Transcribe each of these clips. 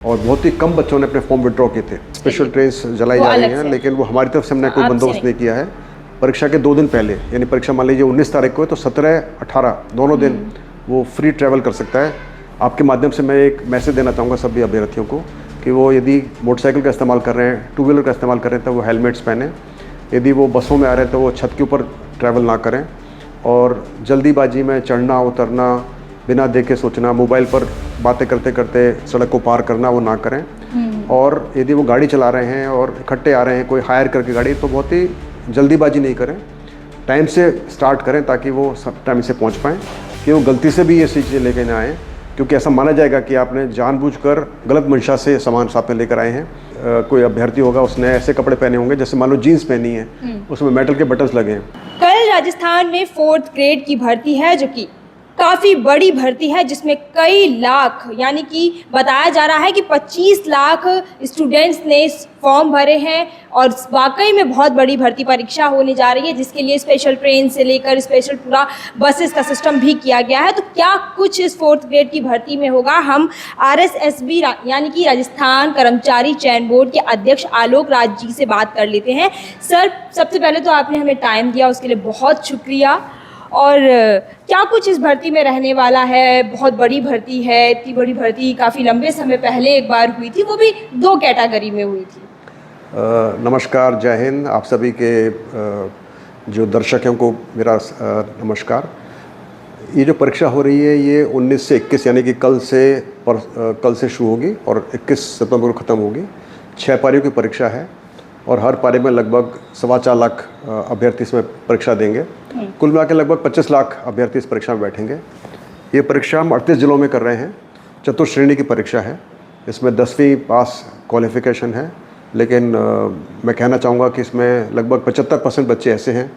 और बहुत ही कम बच्चों ने अपने फॉर्म विड्रॉ किए थे। स्पेशल ट्रेन्स जलाई जा रही हैं, लेकिन वो हमारी तरफ से हमने कोई बंदोबस्त नहीं किया है। परीक्षा के 2 दिन पहले, यानी परीक्षा मान लीजिए 19 तारीख को है, तो 17-18 दोनों दिन वो फ्री ट्रैवल कर सकता है। आपके माध्यम से मैं एक मैसेज देना चाहूँगा सभी अभ्यर्थियों को कि वो यदि मोटरसाइकिल का इस्तेमाल कर रहे हैं, टू व्हीलर का इस्तेमाल कर रहे हैं, तो वो हेलमेट्स पहने। यदि वो बसों में आ रहे हैं तो वो छत के ऊपर ट्रैवल ना करें, और जल्दीबाजी में चढ़ना उतरना, बिना देखे सोचना, मोबाइल पर बातें करते करते सड़क को पार करना, वो ना करें। और यदि वो गाड़ी चला रहे हैं और इकट्ठे आ रहे हैं, कोई हायर करके गाड़ी, तो बहुत ही जल्दीबाजी नहीं करें, टाइम से स्टार्ट करें ताकि वो सब टाइम से पहुंच पाएँ, कि वो गलती से भी ये चीज़ें लेके ना आएँ, क्योंकि ऐसा माना जाएगा कि आपने जानबूझकर गलत मंशा से सामान साथ में लेकर आए हैं। कोई अभ्यर्थी होगा, उसने ऐसे कपड़े पहने होंगे जैसे मान लो जीन्स पहनी है, उसमें मेटल के बटन्स लगे हैं। कल राजस्थान में 4th ग्रेड की भर्ती है, जो कि काफ़ी बड़ी भर्ती है, जिसमें कई लाख, यानी कि बताया जा रहा है कि 25 लाख स्टूडेंट्स ने फॉर्म भरे हैं, और वाकई में बहुत बड़ी भर्ती परीक्षा होने जा रही है, जिसके लिए स्पेशल ट्रेन से लेकर स्पेशल पूरा बसेस का सिस्टम भी किया गया है। तो क्या कुछ इस 4th ग्रेड की भर्ती में होगा, हम RSSB यानी कि राजस्थान कर्मचारी चयन बोर्ड के अध्यक्ष आलोक राज जी से बात कर लेते हैं। सर, सबसे पहले तो आपने हमें टाइम दिया, उसके लिए बहुत शुक्रिया। और क्या कुछ इस भर्ती में रहने वाला है? बहुत बड़ी भर्ती है, इतनी बड़ी भर्ती काफ़ी लंबे समय पहले एक बार हुई थी, वो भी 2 कैटेगरी में हुई थी। नमस्कार, जय हिंद। आप सभी के जो दर्शक हैं उनको मेरा नमस्कार। ये जो परीक्षा हो रही है ये 19 से 21 यानी कि कल से शुरू होगी और 21 सितंबर को ख़त्म होगी। 6 पारियों की परीक्षा है और हर पारी में लगभग 4.25 लाख अभ्यर्थी इसमें परीक्षा देंगे। कुल मिला के लगभग 25 लाख अभ्यर्थी इस परीक्षा में बैठेंगे। ये परीक्षा हम 38 जिलों में कर रहे हैं। चतुर्श्रेणी की परीक्षा है, इसमें 10वीं पास क्वालिफिकेशन है, लेकिन मैं कहना चाहूँगा कि इसमें लगभग 75% बच्चे ऐसे हैं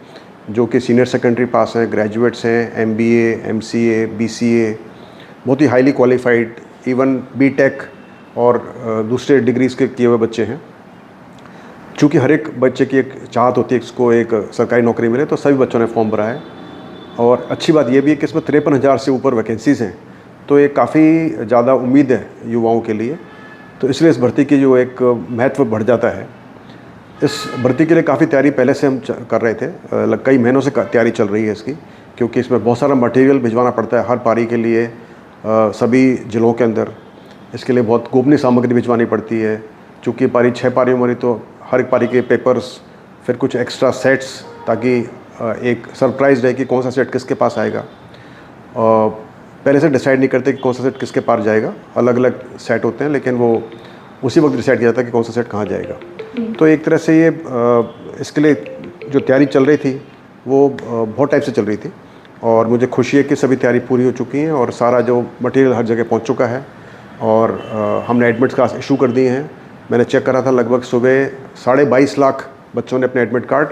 जो कि सीनियर सेकेंडरी पास हैं, ग्रेजुएट्स हैं, MBA, MCA, BCA, बहुत ही हाईली क्वालिफाइड, इवन BTech और दूसरे डिग्रीज़ के किए हुए बच्चे हैं। चूँकि हर एक बच्चे की एक चाहत होती है कि इसको एक सरकारी नौकरी मिले, तो सभी बच्चों ने फॉर्म भरा है। और अच्छी बात यह भी है कि इसमें 53,000 से ऊपर वैकेंसीज़ हैं, तो ये काफ़ी ज़्यादा उम्मीद है युवाओं के लिए। तो इसलिए इस भर्ती की जो एक महत्व बढ़ जाता है। इस भर्ती के लिए काफ़ी तैयारी पहले से हम कर रहे थे, कई महीनों से तैयारी चल रही है इसकी, क्योंकि इसमें बहुत सारा मटेरियल भिजवाना पड़ता है हर पारी के लिए, सभी ज़िलों के अंदर। इसके लिए बहुत गोपनीय सामग्री भिजवानी पड़ती है। चूँकि पारी 6 पारियों में रही, तो हर एक पारी के पेपर्स, फिर कुछ एक्स्ट्रा सेट्स, ताकि एक सरप्राइज़ रहे कि कौन सा सेट किसके पास आएगा। पहले से डिसाइड नहीं करते कि कौन सा सेट किसके पार जाएगा, अलग अलग सेट होते हैं, लेकिन वो उसी वक्त डिसाइड किया जाता है कि कौन सा सेट कहाँ जाएगा। तो एक तरह से ये इसके लिए जो तैयारी चल रही थी वो बहुत टाइम से चल रही थी, और मुझे खुशी है कि सभी तैयारी पूरी हो चुकी हैं और सारा जो मटेरियल हर जगह पहुंच चुका है। और हमने एडमिट कार्ड इशू कर दिए हैं। मैंने चेक करा था, लगभग सुबह 22.5 लाख बच्चों ने अपने एडमिट कार्ड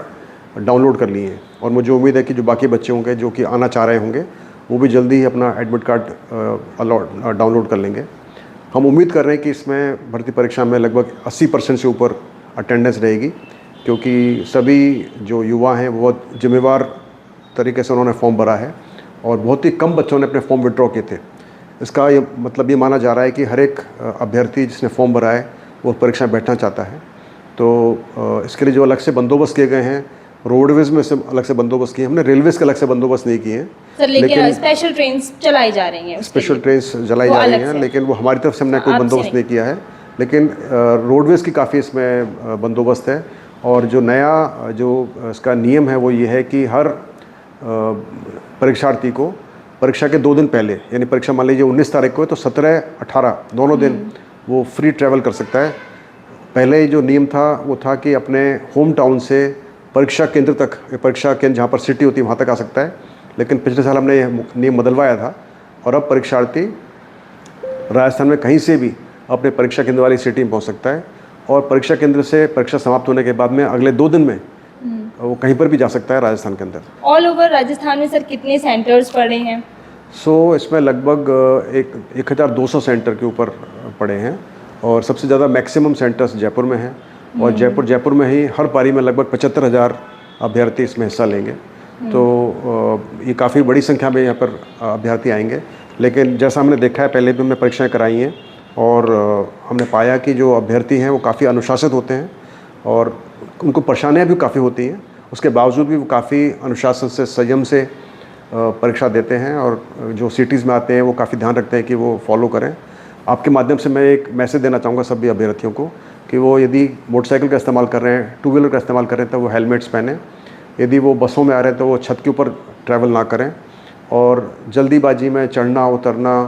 डाउनलोड कर लिए हैं, और मुझे उम्मीद है कि जो बाकी बच्चे होंगे जो कि आना चाह रहे होंगे, वो भी जल्दी ही अपना एडमिट कार्ड डाउनलोड कर लेंगे। हम उम्मीद कर रहे हैं कि इसमें भर्ती परीक्षा में लगभग 80% से ऊपर अटेंडेंस रहेगी, क्योंकि सभी जो युवा हैं बहुत जिम्मेवार तरीके से उन्होंने फॉर्म भरा है, और बहुत ही कम बच्चों ने अपने फॉर्म विड्रॉ किए थे। इसका ये मतलब ये माना जा रहा है कि हर एक अभ्यर्थी जिसने फॉर्म भरा है वो परीक्षा में बैठना चाहता है। तो इसके लिए जो अलग से बंदोबस्त किए गए हैं, रोडवेज़ में से अलग से बंदोबस्त किए, हमने रेलवेज़ के अलग से बंदोबस्त नहीं किए हैं। सर, लेकिन स्पेशल ट्रेन चलाई जा रही हैं, स्पेशल ट्रेन्स चलाई जा रही हैं, लेकिन वो हमारी तरफ से हमने कोई बंदोबस्त नहीं किया है। लेकिन रोडवेज़ की काफ़ी इसमें बंदोबस्त है। और जो नया जो इसका नियम है वो ये है कि हर परीक्षार्थी को परीक्षा के 2 दिन पहले, यानी परीक्षा मान लीजिए 19 तारीख को है, तो 17-18 दोनों दिन वो फ्री ट्रैवल कर सकता है। पहले जो नियम था वो था कि अपने होम टाउन से परीक्षा केंद्र तक, परीक्षा केंद्र जहाँ पर सिटी होती है वहाँ तक आ सकता है, लेकिन पिछले साल हमने ये नियम बदलवाया था, और अब परीक्षार्थी राजस्थान में कहीं से भी अपने परीक्षा केंद्र वाली सिटी में पहुँच सकता है, और परीक्षा केंद्र से परीक्षा समाप्त होने के बाद में अगले 2 दिन में वो कहीं पर भी जा सकता है राजस्थान के अंदर। ऑल ओवर राजस्थान में सर कितने सेंटर्स पड़े हैं? इसमें लगभग 1200 सेंटर के ऊपर पड़े हैं, और सबसे ज़्यादा मैक्सिमम सेंटर्स जयपुर में हैं, और जयपुर में ही हर पारी में लगभग 75,000 अभ्यर्थी इसमें हिस्सा लेंगे। तो ये काफ़ी बड़ी संख्या में यहाँ पर अभ्यर्थी आएंगे। लेकिन जैसा हमने देखा है, पहले भी हमने परीक्षाएं कराई हैं, और हमने पाया कि जो अभ्यर्थी हैं वो काफ़ी अनुशासित होते हैं और उनको परेशानियाँ भी काफ़ी होती हैं, उसके बावजूद भी वो काफ़ी अनुशासन से, संयम से परीक्षा देते हैं और जो सिटीज़ में आते हैं वो काफ़ी ध्यान रखते हैं कि वो फॉलो करें। आपके माध्यम से मैं एक मैसेज देना चाहूँगा सभी अभ्यर्थियों को कि वो यदि मोटरसाइकिल का इस्तेमाल कर रहे हैं, टू व्हीलर का इस्तेमाल कर रहे हैं तो वो हेलमेट्स पहनें। यदि वो बसों में आ रहे हैं तो वो छत के ऊपर ट्रैवल ना करें और जल्दीबाजी में चढ़ना उतरना,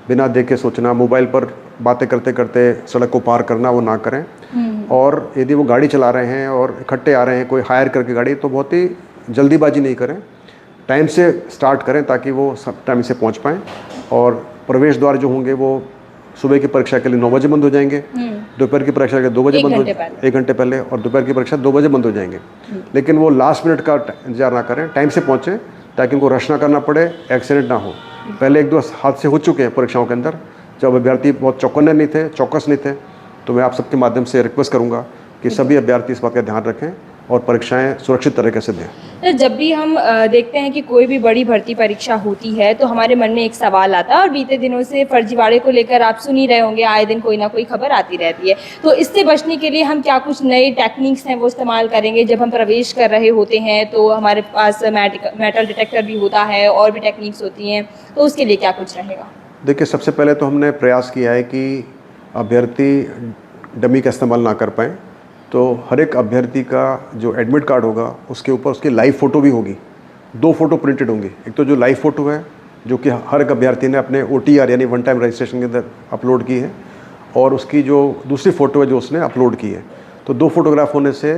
बिना देखे सोचना, मोबाइल पर बातें करते करते सड़क को पार करना वो ना करें। और यदि वो गाड़ी चला रहे हैं और इकट्ठे आ रहे हैं कोई हायर करके गाड़ी, तो बहुत ही जल्दीबाजी नहीं करें, टाइम से स्टार्ट करें ताकि वो सब टाइम से पहुंच पाएँ। और प्रवेश द्वार जो होंगे वो सुबह की परीक्षा के लिए 9 बजे बंद हो जाएंगे, दोपहर की परीक्षा के लिए 2 बजे बंद हो, 1 घंटे पहले, और दोपहर की परीक्षा 2 बजे बंद हो जाएंगे। लेकिन वो लास्ट मिनट का इंतजार ना करें, टाइम से पहुँचें ताकि उनको रश ना करना पड़े, एक्सीडेंट ना हो। पहले 1-2 हादसे हो चुके हैं परीक्षाओं के अंदर, जब अभ्यर्थी बहुत चौकस नहीं थे। तो मैं आप सबके माध्यम से रिक्वेस्ट करूँगा कि सभी अभ्यर्थी इस बात का ध्यान रखें और परीक्षाएं सुरक्षित तरीके से दें। तो जब भी हम देखते हैं कि कोई भी बड़ी भर्ती परीक्षा होती है तो हमारे मन में एक सवाल आता है, और बीते दिनों से फर्जीवाड़े को लेकर आप सुन ही रहे होंगे, आए दिन कोई ना कोई खबर आती रहती है। तो इससे बचने के लिए हम क्या कुछ नए टेक्निक्स हैं वो इस्तेमाल करेंगे? जब हम प्रवेश कर रहे होते हैं तो हमारे पास मेटल डिटेक्टर भी होता है और भी टेक्निक्स होती हैं, तो उसके लिए क्या कुछ रहेगा? देखिए, सबसे पहले तो हमने प्रयास किया है कि अभ्यर्थी डमी का इस्तेमाल ना कर पाएँ। तो हर एक अभ्यर्थी का जो एडमिट कार्ड होगा उसके ऊपर उसकी लाइव फ़ोटो भी होगी, 2 फ़ोटो प्रिंटेड होंगी। एक तो जो लाइव फ़ोटो है जो कि हर एक अभ्यर्थी ने अपने OTR यानी वन टाइम रजिस्ट्रेशन के अंदर अपलोड की है, और उसकी जो दूसरी फ़ोटो है जो उसने अपलोड की है। तो 2 फोटोग्राफ होने से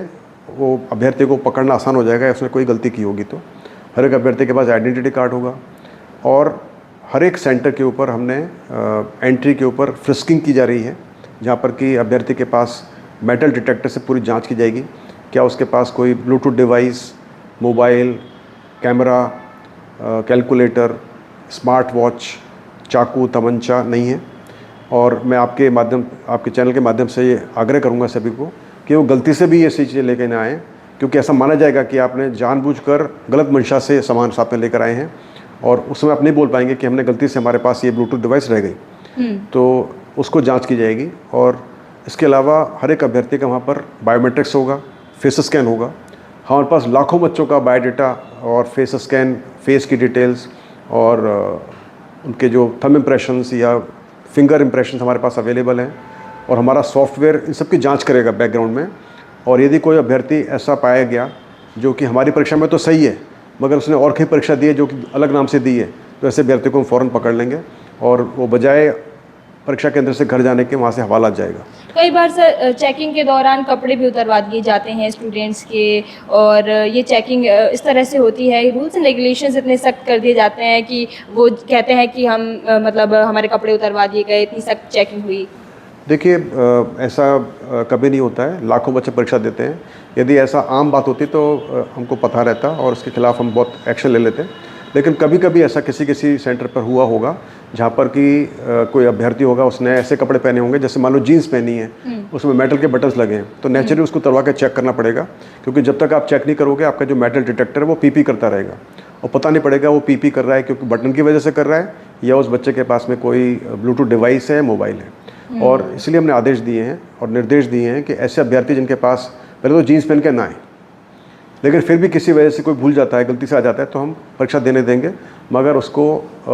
वो अभ्यर्थी को पकड़ना आसान हो जाएगा, उसने कोई गलती की होगी तो। हर एक अभ्यर्थी के पास आइडेंटिटी कार्ड होगा, और हर एक सेंटर के ऊपर हमने एंट्री के ऊपर फ्रिस्किंग की जा रही है, जहाँ पर कि अभ्यर्थी के पास मेटल डिटेक्टर से पूरी जांच की जाएगी, क्या उसके पास कोई Bluetooth device, mobile, camera, calculator, smart watch, चाकू, तमंचा नहीं है। और मैं आपके चैनल के माध्यम से ये आग्रह करूँगा सभी को कि वो गलती से भी ये चीज़ें लेकर ना आएँ, क्योंकि ऐसा माना जाएगा कि आपने जानबूझकर गलत मंशा से सामान साथ में लेकर आए हैं, और उस समय आप नहीं बोल पाएंगे कि हमने गलती से, हमारे पास ये ब्लूटूथ डिवाइस रह गई। तो उसको जांच की जाएगी। और इसके अलावा हर एक अभ्यर्थी का वहाँ पर बायोमेट्रिक्स होगा, फेस स्कैन होगा। हमारे पास लाखों बच्चों का बायोडाटा और फेस स्कैन, फेस की डिटेल्स और उनके जो थंब इम्प्रेशंस या फिंगर इम्प्रेशंस हमारे पास अवेलेबल हैं, और हमारा सॉफ्टवेयर इन सब की जाँच करेगा बैकग्राउंड में। और यदि कोई अभ्यर्थी ऐसा पाया गया जो कि हमारी परीक्षा में तो सही है मगर उसने और कहीं परीक्षा दी है जो कि अलग नाम से दी है, तो ऐसे अभ्यर्थी को हम फ़ौरन पकड़ लेंगे और वो बजाय परीक्षा केंद्र से घर जाने के वहाँ से हवाला जाएगा। कई बार सर चेकिंग के दौरान कपड़े भी उतरवा दिए जाते हैं स्टूडेंट्स के, और ये चेकिंग इस तरह से होती है, रूल्स एंड रेगुलेशंस इतने सख्त कर दिए जाते हैं कि वो कहते हैं कि हम मतलब हमारे कपड़े उतरवा दिए गए, इतनी सख्त चेकिंग हुई। देखिए, ऐसा कभी नहीं होता है, लाखों बच्चे परीक्षा देते हैं। यदि ऐसा आम बात होती तो हमको पता रहता और उसके खिलाफ हम बहुत एक्शन ले लेते। लेकिन कभी कभी ऐसा किसी सेंटर पर हुआ होगा जहाँ पर कि कोई अभ्यर्थी होगा, उसने ऐसे कपड़े पहने होंगे, जैसे मान लो जीन्स पहनी है, उसमें मेटल के बटन्स लगे हैं, तो नेचुरली उसको उतरवा के चेक करना पड़ेगा, क्योंकि जब तक आप चेक नहीं करोगे आपका जो मेटल डिटेक्टर है वो पीपी करता रहेगा, और पता नहीं पड़ेगा वो पीपी कर रहा है क्योंकि बटन की वजह से कर रहा है या उस बच्चे के पास में कोई ब्लूटूथ डिवाइस है, मोबाइल है। और इसलिए हमने आदेश दिए हैं और निर्देश दिए हैं कि ऐसे अभ्यर्थी जिनके पास पहले तो जीन्स पहन के ना आए, लेकिन फिर भी किसी वजह से कोई भूल जाता है, गलती से आ जाता है, तो हम परीक्षा देने देंगे, मगर उसको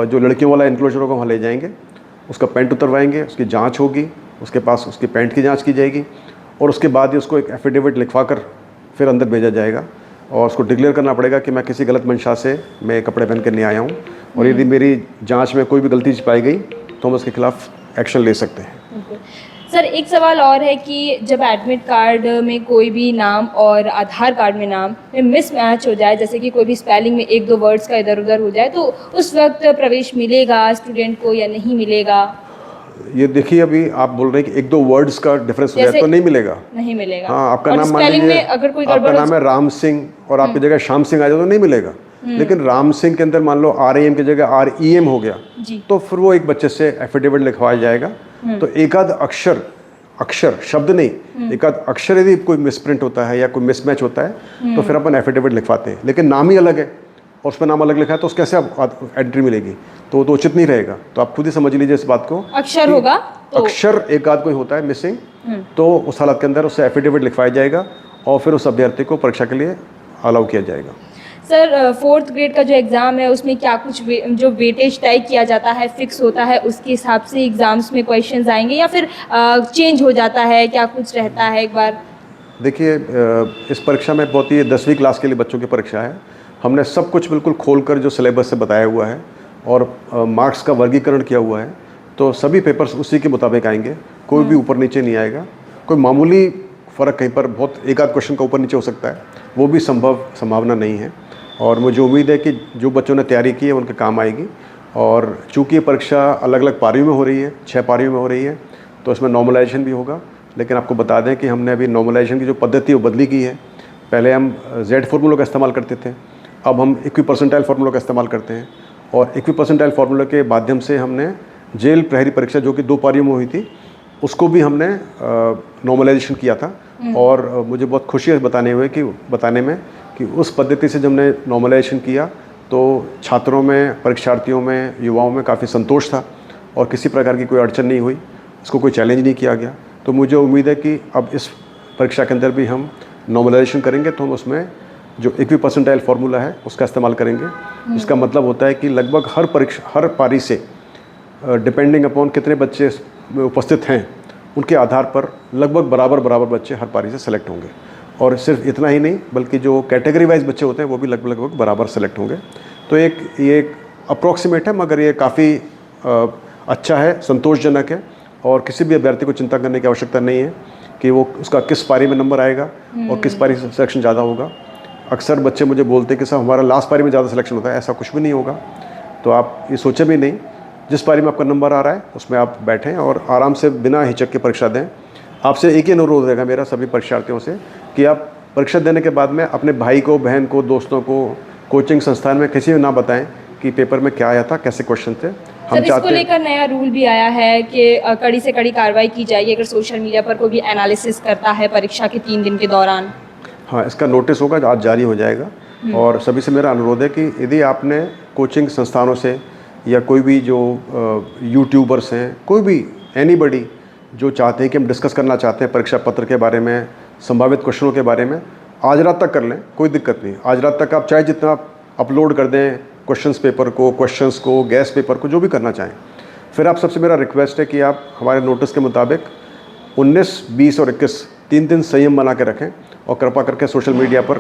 जो लड़कियों वाला इनक्लोजर होगा वहाँ ले जाएंगे, उसका पैंट उतरवाएंगे, उसकी जांच होगी, उसके पास उसकी पैंट की जांच की जाएगी, और उसके बाद ही उसको एक एफिडेविट लिखवा कर फिर अंदर भेजा जाएगा, और उसको डिक्लेयर करना पड़ेगा कि मैं किसी गलत मंशा से मैं कपड़े पहन कर नहीं आया हूँ, और यदि मेरी जाँच में कोई भी गलती पाई गई तो हम उसके खिलाफ एक्शन ले सकते हैं। सर एक सवाल और है कि जब एडमिट कार्ड में कोई भी नाम और आधार कार्ड में नाम में मिसमैच हो जाए, जैसे कि कोई भी स्पेलिंग में 1-2 वर्ड्स का इधर उधर हो जाए, तो उस वक्त प्रवेश मिलेगा स्टूडेंट को या नहीं मिलेगा? ये देखिए, अभी आप बोल रहे हैं कि 1-2 वर्ड्स का डिफरेंस हो जाए तो नहीं मिलेगा। नहीं मिलेगा। हाँ, आपका नाम मान स्पेलिंग लीजिए, में अगर कोई आपका नाम है राम सिंह और आपकी जगह श्याम सिंह आ जाए तो नहीं मिलेगा। लेकिन राम सिंह के अंदर मान लो RAM की जगह REM हो गया, तो फिर वो एक बच्चे से एफिडेविट लिखवाया जाएगा। तो एक आध अक्षर शब्द नहीं, एक आध अक्षर यदि कोई मिसप्रिंट होता है या कोई मिसमैच होता है तो फिर अपन एफिडेविट लिखवाते हैं, लेकिन नाम ही अलग है और उस पर नाम अलग लिखा है तो उसको कैसे आप एंट्री मिलेगी? तो उचित नहीं रहेगा। तो आप खुद ही समझ लीजिए इस बात को। अक्षर होगा तो अक्षर एक आध कोई होता है मिसिंग, तो उस हालत के अंदर उससे एफिडेविट लिखवाया जाएगा और फिर उस अभ्यर्थी को परीक्षा के लिए अलाउ किया जाएगा। सर, 4th ग्रेड का जो एग्ज़ाम है उसमें क्या कुछ जो वेटेज तय किया जाता है, फिक्स होता है, उसके हिसाब से एग्ज़ाम्स में क्वेश्चंस आएंगे या फिर चेंज हो जाता है, क्या कुछ रहता है एक बार? देखिए, इस परीक्षा में बहुत ही 10वीं क्लास के लिए बच्चों की परीक्षा है। हमने सब कुछ बिल्कुल खोलकर जो सिलेबस से बताया हुआ है और मार्क्स का वर्गीकरण किया हुआ है, तो सभी पेपर्स उसी के मुताबिक आएंगे, कोई भी ऊपर नीचे नहीं आएगा। कोई मामूली फ़र्क कहीं पर बहुत एक आध क्वेश्चन का ऊपर नीचे हो सकता है, वो भी संभावना नहीं है। और मुझे उम्मीद है कि जो बच्चों ने तैयारी की है उनके काम आएगी। और चूँकि ये परीक्षा अलग अलग पारियों में हो रही है, 6 पारियों में हो रही है, तो इसमें नॉर्मलाइजेशन भी होगा। लेकिन आपको बता दें कि हमने अभी नॉर्मलाइजेशन की जो पद्धति है वो बदली की है। पहले हम जेड फार्मूलों का इस्तेमाल करते थे, अब हम इक्वी परसेंटाइल फार्मूलों का इस्तेमाल करते हैं। और इक्वी परसेंटाइल फार्मूला के माध्यम से हमने जेल प्रहरी परीक्षा जो कि 2 पारियों में हुई थी, उसको भी हमने नॉर्मलाइजेशन किया था। और मुझे बहुत खुशी है बताने में कि उस पद्धति से जब हमने नॉर्मलाइजेशन किया तो छात्रों में, परीक्षार्थियों में, युवाओं में काफ़ी संतोष था और किसी प्रकार की कोई अड़चन नहीं हुई, इसको कोई चैलेंज नहीं किया गया। तो मुझे उम्मीद है कि अब इस परीक्षा के अंदर भी हम नॉर्मलाइजेशन करेंगे तो हम उसमें जो इक्वी परसेंटाइल फार्मूला है उसका इस्तेमाल करेंगे। इसका मतलब होता है कि लगभग हर पारी से डिपेंडिंग अपॉन कितने बच्चे उपस्थित हैं उनके आधार पर लगभग बराबर बच्चे हर पारी से सेलेक्ट होंगे। और सिर्फ इतना ही नहीं बल्कि जो कैटेगरी वाइज बच्चे होते हैं वो भी लगभग बराबर सेलेक्ट होंगे। तो ये एक अप्रॉक्सीमेट है, मगर ये काफ़ी अच्छा है, संतोषजनक है। और किसी भी अभ्यर्थी को चिंता करने की आवश्यकता नहीं है कि वो उसका किस पारी में नंबर आएगा और किस पारी से सिलेक्शन ज़्यादा होगा। अक्सर बच्चे मुझे बोलते हैं कि साहब हमारा लास्ट पारी में ज़्यादा सिलेक्शन होता है। ऐसा कुछ भी नहीं होगा। तो आप ये सोचें भी नहीं, जिस पारी में आपका नंबर आ रहा है उसमें आप बैठें और आराम से बिना हिचक के परीक्षा दें। आपसे एक ही अनुरोध रहेगा मेरा सभी परीक्षार्थियों से कि आप परीक्षा देने के बाद में अपने भाई को, बहन को, दोस्तों को, कोचिंग संस्थान में किसी को ना बताएं कि पेपर में क्या आया था, कैसे क्वेश्चन थे। सर, इसको लेकर नया रूल भी आया है कि कड़ी से कड़ी कार्रवाई की जाएगी अगर सोशल मीडिया पर कोई भी एनालिसिस करता है परीक्षा के 3 दिन के दौरान। हाँ, इसका नोटिस होगा, आज जारी हो जाएगा। और सभी से मेरा अनुरोध है कि यदि आपने कोचिंग संस्थानों से या कोई भी जो यूट्यूबर्स हैं, कोई भी एनीबडी जो चाहते हैं कि हम डिस्कस करना चाहते हैं परीक्षा पत्र के बारे में, संभावित क्वेश्चनों के बारे में, आज रात तक कर लें, कोई दिक्कत नहीं। आज रात तक आप चाहे जितना अपलोड कर दें क्वेश्चंस को, गैस पेपर को, जो भी करना चाहें। फिर आप सबसे मेरा रिक्वेस्ट है कि आप हमारे नोटिस के मुताबिक 19, 20 और 21 3 दिन संयम बना के रखें और कृपा करके सोशल मीडिया पर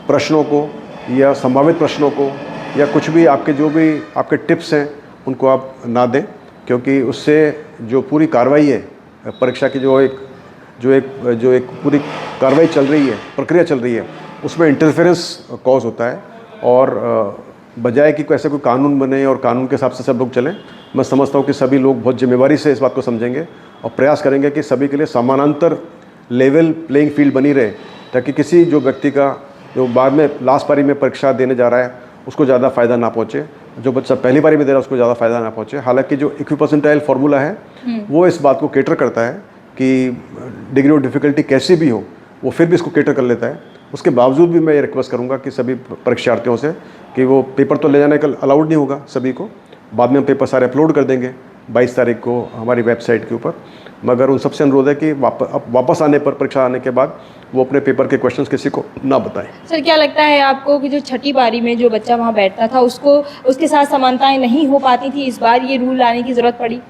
प्रश्नों को या संभावित प्रश्नों को या कुछ भी जो भी आपके टिप्स हैं उनको आप ना दें, क्योंकि उससे जो पूरी कार्रवाई है परीक्षा की जो एक पूरी कार्रवाई चल रही है, प्रक्रिया चल रही है, उसमें इंटरफेरेंस कॉज होता है। और बजाय कि ऐसे कोई कानून बने और कानून के हिसाब से सब लोग चलें, मैं समझता हूँ कि सभी लोग बहुत जिम्मेवारी से इस बात को समझेंगे और प्रयास करेंगे कि सभी के लिए समानांतर लेवल प्लेइंग फील्ड बनी रहे, ताकि किसी जो व्यक्ति का जो बाद में लास्ट पारी में परीक्षा देने जा रहा है उसको ज़्यादा फ़ायदा ना पहुँचे, जो बच्चा पहली पारी में दे रहा है उसको ज़्यादा फ़ायदा ना पहुँचे। हालांकि जो इक्वी परसेंटाइल फार्मूला है वो इस बात को केटर करता है कि डिग्री ऑफ डिफ़िकल्टी कैसी भी हो वो फिर भी इसको केटर कर लेता है। उसके बावजूद भी मैं ये रिक्वेस्ट करूँगा कि सभी परीक्षार्थियों से कि वो पेपर तो ले जाने का अलाउड नहीं होगा सभी को, बाद में हम पेपर सारे अपलोड कर देंगे 22 तारीख को हमारी वेबसाइट के ऊपर, मगर उन सबसे अनुरोध है कि वापस आने पर, परीक्षा आने के बाद, वो अपने पेपर के क्वेश्चंस किसी को ना बताएं। सर, क्या लगता है आपको कि जो छठी पारी में जो बच्चा वहाँ बैठता था उसके साथ समानताएं नहीं हो पाती थी, इस बार ये रूल लाने की ज़रूरत पड़ी?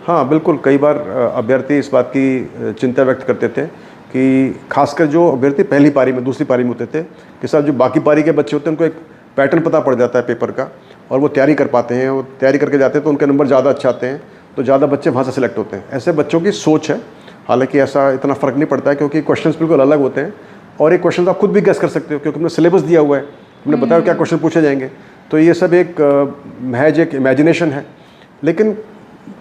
हाँ बिल्कुल, कई बार अभ्यर्थी इस बात की चिंता व्यक्त करते थे कि खासकर जो अभ्यर्थी पहली पारी में, दूसरी पारी में होते थे कि साहब जो बाकी पारी के बच्चे होते हैं उनको एक पैटर्न पता पड़ जाता है पेपर का और वो तैयारी कर पाते हैं, वो तैयारी करके जाते हैं तो उनके नंबर ज़्यादा अच्छे आते हैं, तो ज़्यादा बच्चे वहाँ से सिलेक्ट होते हैं। ऐसे बच्चों की सोच है, हालांकि ऐसा इतना फ़र्क नहीं पड़ता है क्योंकि क्वेश्चंस बिल्कुल अलग होते हैं और एक क्वेश्चन आप खुद भी गेस कर सकते हो क्योंकि हमने सिलेबस दिया हुआ है, हमने बताया क्या क्वेश्चन पूछे जाएंगे। तो ये सब एक महज एक इमेजिनेशन है, लेकिन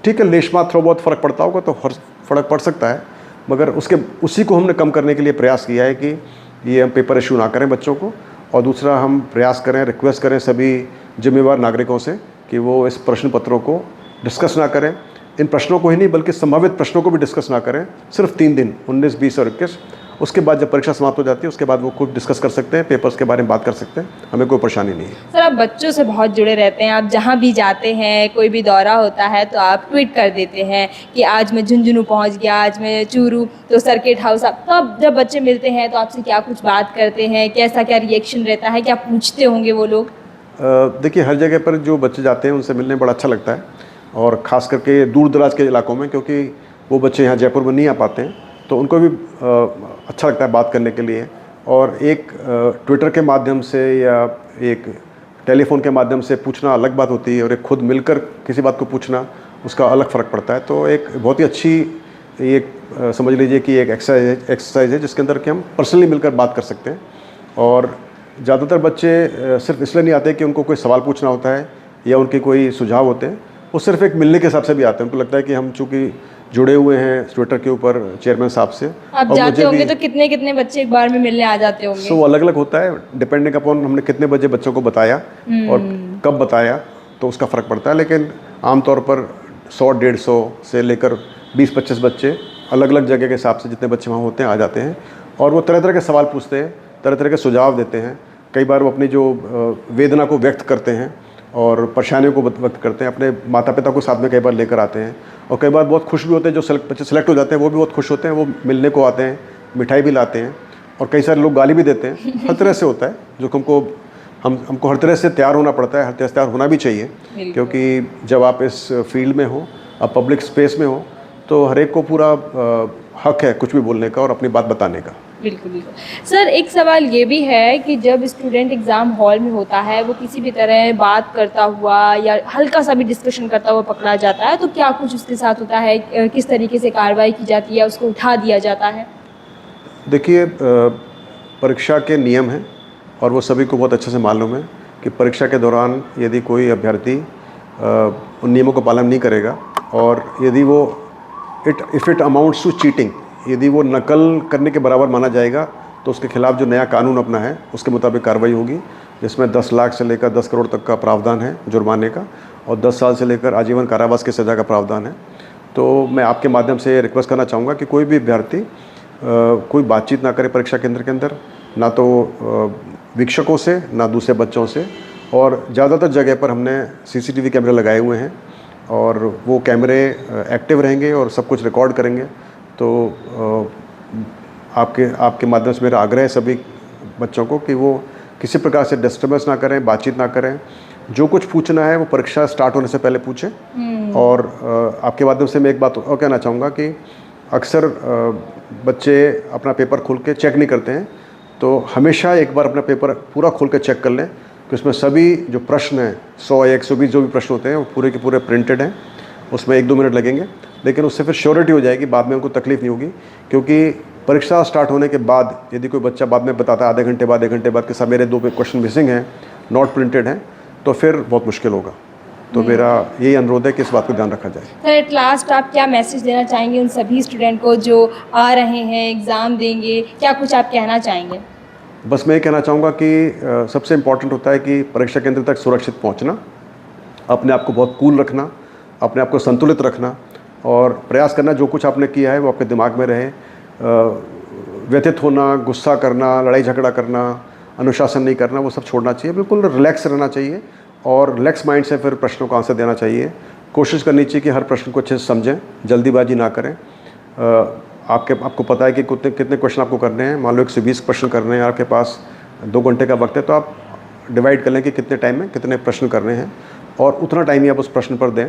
ठीक है, लेश मात्र बहुत फ़र्क पड़ता होगा तो फ़र्क पड़ सकता है, मगर उसी को हमने कम करने के लिए प्रयास किया है कि ये हम पेपर इशू ना करें बच्चों को। और दूसरा, हम प्रयास करें, रिक्वेस्ट करें सभी जिम्मेवार नागरिकों से कि वो इस प्रश्न पत्रों को डिस्कस ना करें, इन प्रश्नों को ही नहीं बल्कि संभावित प्रश्नों को भी डिस्कस ना करें। सिर्फ 3 दिन 19, 20 और 21 उसके बाद जब परीक्षा समाप्त हो जाती है उसके बाद वो खुद डिस्कस कर सकते हैं, पेपर्स के बारे में बात कर सकते हैं, हमें कोई परेशानी नहीं है। सर, आप बच्चों से बहुत जुड़े रहते हैं, आप जहाँ भी जाते हैं, कोई भी दौरा होता है तो आप ट्वीट कर देते हैं कि आज मैं झुंझुनू पहुँच गया, आज मैं चूरू, तो सर्किट हाउस। आप तब जब बच्चे मिलते हैं तो आपसे क्या कुछ बात करते हैं, कैसा क्या रिएक्शन रहता है, क्या पूछते होंगे वो लोग? देखिए, हर जगह पर जो बच्चे जाते हैं उनसे मिलने बड़ा अच्छा लगता है, और ख़ास करके दूर दराज के इलाकों में, क्योंकि वो बच्चे यहाँ जयपुर में नहीं आ पाते हैं, तो उनको भी अच्छा लगता है बात करने के लिए। और एक ट्विटर के माध्यम से या एक टेलीफोन के माध्यम से पूछना अलग बात होती है, और एक खुद मिलकर किसी बात को पूछना, उसका अलग फ़र्क पड़ता है। तो एक बहुत ही अच्छी एक समझ लीजिए कि एक एक्सरसाइज है जिसके अंदर कि हम पर्सनली मिलकर बात कर सकते हैं। और ज़्यादातर बच्चे सिर्फ इसलिए नहीं आते कि उनको कोई सवाल पूछना होता है या उनके कोई सुझाव होते हैं, वो सिर्फ एक मिलने के हिसाब से भी आते हैं। उनको लगता है कि हम चूँकि जुड़े हुए हैं ट्विटर के ऊपर चेयरमैन साहब से, आप और जाते मुझे होंगे भी, तो कितने कितने बच्चे एक बार में मिलने आ जाते होंगे? सो अलग अलग होता है डिपेंडिंग अपॉन हमने कितने बजे बच्चों को बताया और कब बताया, तो उसका फ़र्क पड़ता है। लेकिन आमतौर पर 100-150 से लेकर 20-25 बच्चे अलग अलग जगह के हिसाब से जितने बच्चे वहाँ होते हैं आ जाते हैं, और वो तरह तरह के सवाल पूछते हैं, तरह तरह के सुझाव देते हैं। कई बार वो अपनी जो वेदना को व्यक्त करते हैं और परेशानियों को व्यक्त करते हैं, अपने माता पिता को साथ में कई बार लेकर आते हैं, और कई बार बहुत खुश भी होते हैं। जो बच्चे सेलेक्ट हो जाते हैं वो भी बहुत खुश होते हैं, वो मिलने को आते हैं, मिठाई भी लाते हैं, और कई सारे लोग गाली भी देते हैं। हर तरह से होता है, जो हमको हर तरह से तैयार होना पड़ता है, हर तरह से तैयार होना भी चाहिए, क्योंकि जब आप इस फील्ड में हो, आप पब्लिक स्पेस में हो, तो हर एक को पूरा हक है कुछ भी बोलने का और अपनी बात बताने का। बिल्कुल, बिल्कुल। सर, एक सवाल ये भी है कि जब स्टूडेंट एग्ज़ाम हॉल में होता है, वो किसी भी तरह बात करता हुआ या हल्का सा भी डिस्कशन करता हुआ पकड़ा जाता है, तो क्या कुछ उसके साथ होता है? किस तरीके से कार्रवाई की जाती है, उसको उठा दिया जाता है? देखिए, परीक्षा के नियम हैं और वो सभी को बहुत अच्छे से मालूम है कि परीक्षा के दौरान यदि कोई अभ्यर्थी उन नियमों का पालन नहीं करेगा, और यदि वो if it amounts to cheating, यदि वो नकल करने के बराबर माना जाएगा, तो उसके खिलाफ जो नया कानून अपना है उसके मुताबिक कार्रवाई होगी, जिसमें 10 लाख से लेकर 10 करोड़ तक का प्रावधान है जुर्माने का, और 10 साल से लेकर आजीवन कारावास की सज़ा का प्रावधान है। तो मैं आपके माध्यम से रिक्वेस्ट करना चाहूँगा कि कोई भी अभ्यर्थी कोई बातचीत ना करे परीक्षा केंद्र के अंदर, ना तो वीक्षकों से, ना दूसरे बच्चों से। और ज़्यादातर जगह पर हमने CCTV कैमरे लगाए हुए हैं, और वो कैमरे एक्टिव रहेंगे और सब कुछ रिकॉर्ड करेंगे। तो आपके माध्यम से मेरा आग्रह है सभी बच्चों को कि वो किसी प्रकार से डिस्टर्बेंस ना करें, बातचीत ना करें। जो कुछ पूछना है वो परीक्षा स्टार्ट होने से पहले पूछें। और आपके माध्यम से मैं एक बात और कहना चाहूँगा कि अक्सर बच्चे अपना पेपर खोल के चेक नहीं करते हैं, तो हमेशा एक बार अपना पेपर पूरा खोल के चेक कर लें कि उसमें सभी जो प्रश्न हैं, 100 या 120 जो भी प्रश्न होते हैं, वो पूरे के पूरे प्रिंटेड हैं। उसमें 1-2 मिनट लगेंगे, लेकिन उससे फिर श्योरिटी हो जाएगी, बाद में उनको तकलीफ नहीं होगी। क्योंकि परीक्षा स्टार्ट होने के बाद यदि कोई बच्चा बाद में बताता है आधे घंटे बाद, 1 घंटे बाद कि साहब मेरे 2 क्वेश्चन मिसिंग हैं, नॉट प्रिंटेड हैं, तो फिर बहुत मुश्किल होगा। तो मेरा यही अनुरोध है कि इस बात का ध्यान रखा जाए। सर, एट लास्ट आप क्या मैसेज देना चाहेंगे उन सभी स्टूडेंट को जो आ रहे हैं, एग्ज़ाम देंगे? क्या कुछ आप कहना चाहेंगे? बस मैं ये कहना चाहूँगा कि सबसे इम्पॉर्टेंट होता है कि परीक्षा केंद्र तक सुरक्षित पहुँचना, अपने आप को बहुत कूल रखना, अपने आप को संतुलित रखना, और प्रयास करना जो कुछ आपने किया है वो आपके दिमाग में रहे। व्यथित होना, गुस्सा करना, लड़ाई झगड़ा करना, अनुशासन नहीं करना, वो सब छोड़ना चाहिए। बिल्कुल रिलैक्स रहना चाहिए, और रिलैक्स माइंड से फिर प्रश्नों का आंसर देना चाहिए। कोशिश करनी चाहिए कि हर प्रश्न को अच्छे से समझें, जल्दीबाजी ना करें। आपको पता है कि कितने क्वेश्चन आपको करने हैं। मान लो 120 प्रश्न करने हैं, आपके पास 2 घंटे का वक्त है, तो आप डिवाइड कर लें कि कितने टाइम में कितने प्रश्न करने हैं, और उतना टाइम ही आप उस प्रश्न पर दें।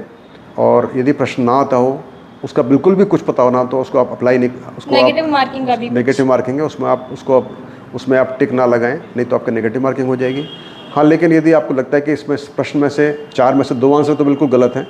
और यदि प्रश्न ना आता हो, उसका बिल्कुल भी कुछ पता हो ना, तो उसको आप अप्लाई नहीं, उसको नेगेटिव मार्किंग का भी नेगेटिव मार्किंग है, उसमें आप टिक ना लगाएं, नहीं तो आपका नेगेटिव मार्किंग हो जाएगी। हाँ, लेकिन यदि आपको लगता है कि इसमें प्रश्न में से 4 में से 2 आंसर तो बिल्कुल गलत हैं,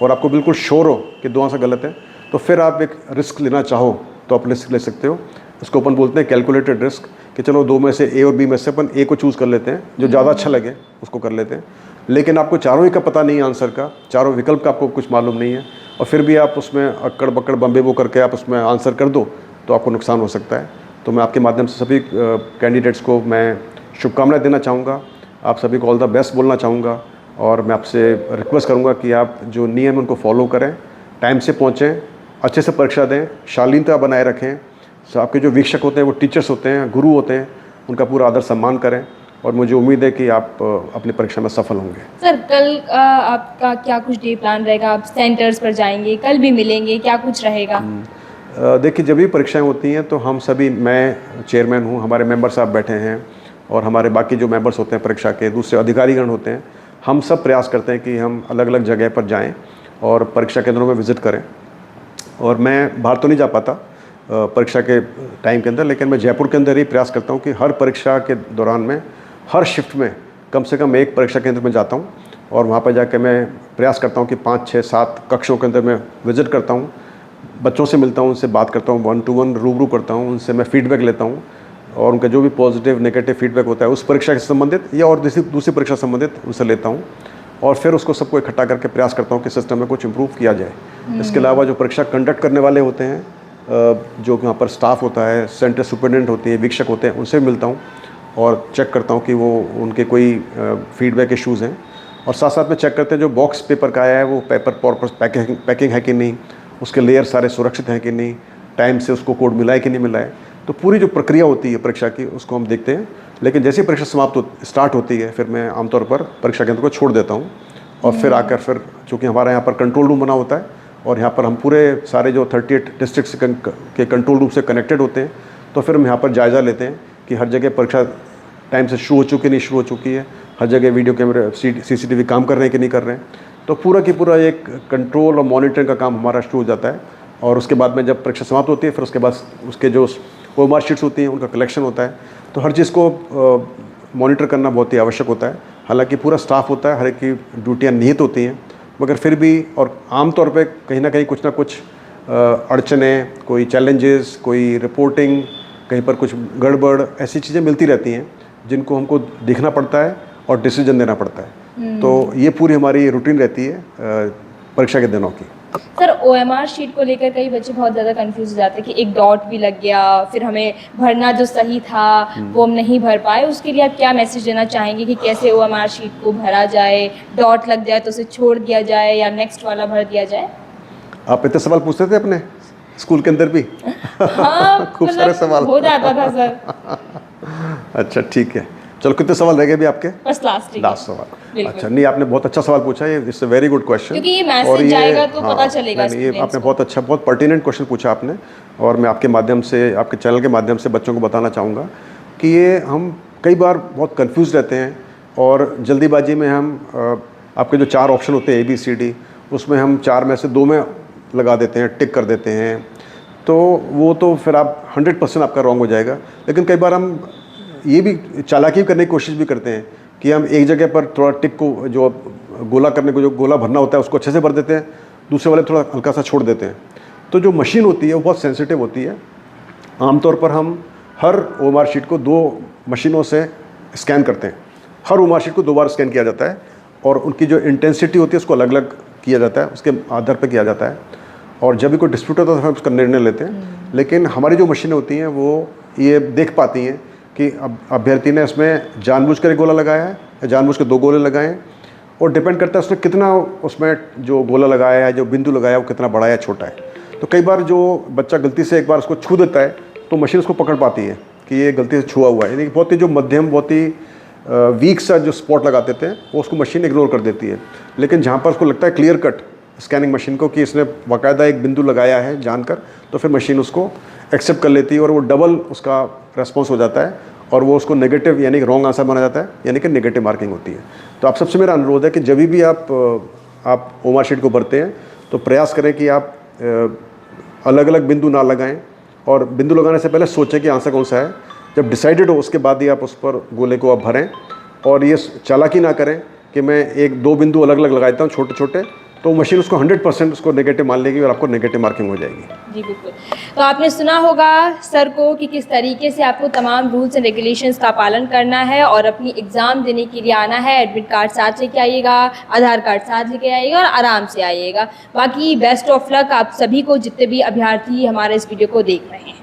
और आपको बिल्कुल श्योर हो कि 2 आंसर गलत है, तो फिर आप एक रिस्क लेना चाहो तो आप रिस्क ले सकते हो। इसको अपन बोलते हैं कैलकुलेटेड रिस्क, कि चलो 2 में से A और B में से अपन A को चूज़ कर लेते हैं, जो ज़्यादा अच्छा लगे उसको कर लेते हैं। लेकिन आपको चारों ही का पता नहीं है आंसर का, चारों विकल्प का आपको कुछ मालूम नहीं है, और फिर भी आप उसमें अक्कड़ बक्कड़ बम्बे बो करके आप उसमें आंसर कर दो, तो आपको नुकसान हो सकता है। तो मैं आपके माध्यम से सभी कैंडिडेट्स को मैं शुभकामनाएं देना चाहूँगा, आप सभी को ऑल द बेस्ट बोलना चाहूँगा, और मैं आपसे रिक्वेस्ट करूँगा कि आप जो नियम उनको फॉलो करें, टाइम से पहुँचें, अच्छे से परीक्षा दें, शालीनता बनाए रखें, सो आपके जो वीक्षक होते हैं वो टीचर्स होते हैं, गुरु होते हैं, उनका पूरा आदर सम्मान करें और मुझे उम्मीद है कि आप अपनी परीक्षा में सफल होंगे। सर कल आपका क्या कुछ डे प्लान रहेगा? आप सेंटर्स पर जाएंगे, कल भी मिलेंगे, क्या कुछ रहेगा? देखिए, जब भी परीक्षाएं होती हैं तो हम सभी, मैं चेयरमैन हूँ, हमारे मेंबर साहब बैठे हैं और हमारे बाकी जो मेंबर्स होते हैं परीक्षा के, दूसरे अधिकारीगण होते हैं, हम सब प्रयास करते हैं कि हम अलग अलग जगह पर जाएं और परीक्षा केंद्रों में विज़िट करें। और मैं बाहर तो नहीं जा पाता परीक्षा के टाइम के अंदर, लेकिन मैं जयपुर के अंदर ही प्रयास करता हूँ कि हर परीक्षा के दौरान में, हर शिफ्ट में कम से कम एक परीक्षा केंद्र में जाता हूँ और वहाँ पर जाकर मैं प्रयास करता हूँ कि 5, 6, 7 कक्षों के अंदर मैं विज़िट करता हूँ, बच्चों से मिलता हूँ, उनसे बात करता हूँ, 1 to 1 रूबरू करता हूँ, उनसे मैं फीडबैक लेता हूँ और उनका जो भी पॉजिटिव नेगेटिव फीडबैक होता है उस परीक्षा से संबंधित या और दूसरी परीक्षा से संबंधित उनसे लेता हूँ और फिर उसको सबको इकट्ठा करके प्रयास करता हूँ कि सिस्टम में कुछ इम्प्रूव किया जाए। इसके अलावा जो परीक्षा कंडक्ट करने वाले होते हैं, जो यहाँ पर स्टाफ होता है, सेंटर सुपरिटेंडेंट होती है, वीक्षक होते हैं, उनसे मिलता हूँ और चेक करता हूँ कि वो उनके कोई फीडबैक इश्यूज़ हैं और साथ साथ में चेक करते हैं जो बॉक्स पेपर का आया है वो पेपर प्रॉपर पैकिंग है कि नहीं, उसके लेयर सारे सुरक्षित हैं कि नहीं, टाइम से उसको कोड मिला है कि नहीं मिला है। तो पूरी जो प्रक्रिया होती है परीक्षा की उसको हम देखते हैं। लेकिन जैसे ही परीक्षा स्टार्ट होती है फिर मैं आमतौर पर परीक्षा केंद्र को छोड़ देता हूँ और फिर आकर फिर चूँकि हमारा यहाँ पर कंट्रोल रूम बना होता है और यहाँ पर हम पूरे सारे जो 38 डिस्ट्रिक्ट्स के कंट्रोल रूम से कनेक्टेड होते हैं, तो फिर हम यहाँ पर जायज़ा लेते हैं कि हर जगह परीक्षा टाइम से शुरू हो चुकी नहीं शुरू हो चुकी है, हर जगह वीडियो कैमरे CCTV काम कर रहे हैं कि नहीं कर रहे हैं। तो पूरा की पूरा एक कंट्रोल और मॉनिटरिंग का काम हमारा शुरू हो जाता है और उसके बाद में जब परीक्षा समाप्त होती है फिर उसके बाद उसके जो OMR शीट्स होती हैं उनका कलेक्शन होता है। तो हर चीज़ को मॉनिटर करना बहुत ही आवश्यक होता है। हालांकि पूरा स्टाफ होता है, हर एक की ड्यूटियाँ निहित होती हैं, मगर फिर भी और आमतौर पे कहीं ना कहीं कुछ ना कुछ अड़चनें, कोई चैलेंजेस, कोई रिपोर्टिंग, कहीं पर कुछ गड़बड़, ऐसी चीज़ें मिलती रहती हैं जिनको हमको देखना पड़ता है और डिसीजन देना पड़ता है। तो ये पूरी हमारी रूटीन रहती है परीक्षा के दिनों की। सर OMR शीट को लेकर कई बच्चे बहुत ज़्यादा कंफ्यूज हो जाते हैं कि एक डॉट भी लग गया, फिर हमें भरना जो सही था वो हम नहीं भर पाए। उसके लिए आप क्या मैसेज देना चाहेंगे कि कैसे OMR शीट को भरा जाए, डॉट लग जाए तो उसे छोड़ दिया जाए या नेक्स्ट वाला भर दिया जाए? आप इतने सवाल पूछते थे अपने स्कूल के अंदर भी? हाँ, खूब सारे सवाल हो जाता था सर। अच्छा ठीक है, चलो कितने सवाल रह गए भी आपके? बस लास्ट सवाल। अच्छा, नहीं आपने बहुत अच्छा सवाल पूछा, ये it's a very good question, क्योंकि ये मैसेज जाएगा तो पता चलेगा। नहीं, ये आपने बहुत अच्छा, बहुत पर्टिनेंट क्वेश्चन पूछा आपने और मैं आपके माध्यम से, आपके चैनल के माध्यम से बच्चों को बताना चाहूँगा कि ये हम कई बार बहुत कंफ्यूज रहते हैं और जल्दीबाजी में हम आपके जो 4 ऑप्शन होते हैं ABCD, उसमें हम 4 में से 2 में लगा देते हैं, टिक कर देते हैं, तो वो तो फिर आप 100% आपका रॉन्ग हो जाएगा। लेकिन कई बार हम ये भी चालाकी करने की कोशिश भी करते हैं कि हम एक जगह पर थोड़ा टिक को, जो गोला करने को जो गोला भरना होता है उसको अच्छे से भर देते हैं, दूसरे वाले थोड़ा हल्का सा छोड़ देते हैं। तो जो मशीन होती है वो बहुत सेंसिटिव होती है। आमतौर पर हम हर OMR शीट को 2 मशीनों से स्कैन करते हैं। हर OMR शीट को 2 बार स्कैन किया जाता है और उनकी जो इंटेंसिटी होती है उसको अलग अलग किया जाता है, उसके आधार पर किया जाता है और जब भी कोई डिस्प्यूट होता है तो हम उसका निर्णय लेते हैं। लेकिन हमारी जो मशीनें होती हैं वो ये देख पाती हैं कि अब अभ्यर्थी ने इसमें जानबूझकर एक गोला लगाया है या जानबूझ के 2 गोले लगाए हैं, और डिपेंड करता है उसने कितना, उसमें जो गोला लगाया है, जो बिंदु लगाया है वो कितना बड़ा है या छोटा है। तो कई बार जो बच्चा गलती से एक बार उसको छू देता है तो मशीन उसको पकड़ पाती है कि ये गलती से छुआ हुआ है, यानी कि बहुत ही जो मध्यम, बहुत ही वीक सा जो स्पॉट लगा देते हैं वो उसको मशीन इग्नोर कर देती है। लेकिन जहाँ पर उसको लगता है क्लियर कट स्कैनिंग मशीन को कि इसने बाकायदा एक बिंदु लगाया है जानकर, तो फिर मशीन उसको एक्सेप्ट कर लेती है और वो डबल उसका रेस्पॉन्स हो जाता है और वो उसको नेगेटिव यानी कि रॉन्ग आंसर माना जाता है, यानी कि नेगेटिव मार्किंग होती है। तो आप सबसे मेरा अनुरोध है कि जब भी आप OMR शीट को भरते हैं तो प्रयास करें कि आप अलग अलग बिंदु ना लगाएं और बिंदु लगाने से पहले सोचें कि आंसर कौन सा है। जब डिसाइडेड हो उसके बाद ही आप उस पर गोले को आप भरें और ये चालाकी ना करें कि मैं 1-2 बिंदु अलग अलग लगाता हूँ छोटे छोटे, तो मशीन उसको 100% उसको नेगेटिव मान लेगी और आपको नेगेटिव मार्किंग हो जाएगी। जी बिल्कुल। तो आपने सुना होगा सर को कि किस तरीके से आपको तमाम रूल्स एंड रेगुलेशंस का पालन करना है और अपनी एग्ज़ाम देने के लिए आना है। एडमिट कार्ड साथ लेके आइएगा, आधार कार्ड साथ लेके आइएगा और आराम से आइएगा। बाकी बेस्ट ऑफ लक आप सभी को, जितने भी अभ्यर्थी हमारे इस वीडियो को देख रहे हैं।